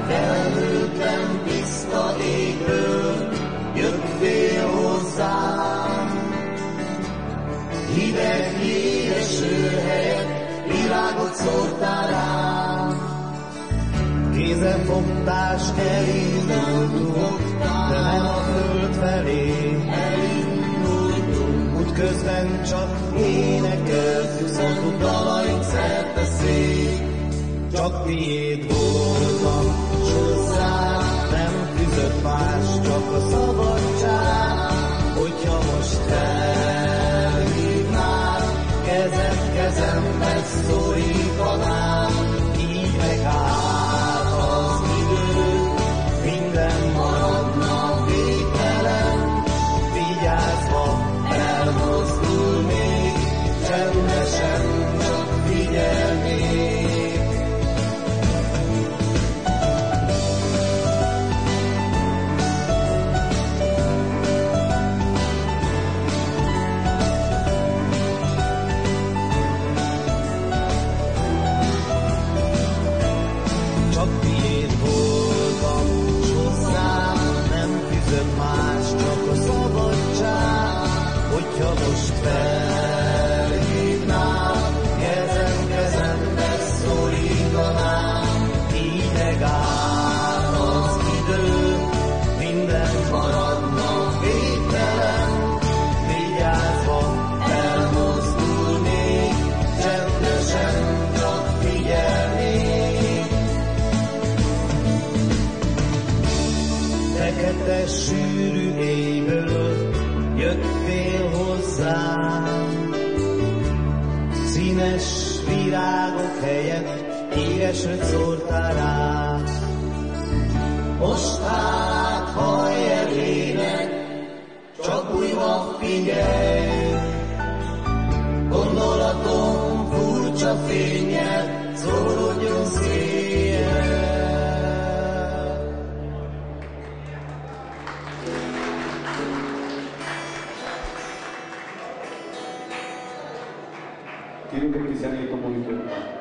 Felnőttem tiszta égből, jöttél hozzám. Hideg jégeső helyett virágot szórtál rám. Kézen fogtál, s elindultunk, de nem a föld felé. Útközben csak énekeltük, szóltuk dalaink szerte szét. Csak tiéd voltam, s hozzád nem fűzött más, csak a szabadság. Hogyha most felhívnál, kezembe szorítanám, így megállt az idő, minden maradna végtelen, vigyázva elmozdul még, csendesen csak figyelnék. Hogyha most felhívnám, kezembe szorítanám, így megáll az idő, minden maradna végtelen, vigyázva elmozdulnék, csendesen csak figyelnék. Fekete sűrű éjből jöttél hozzám, színes virágok helyett égesőt szórtál rám. Most hát hallj el ének, csak újra figyelj, gondolatom furcsa fénnyel szórodjon széjjel. Kérünk egy kis zenét a monitorban.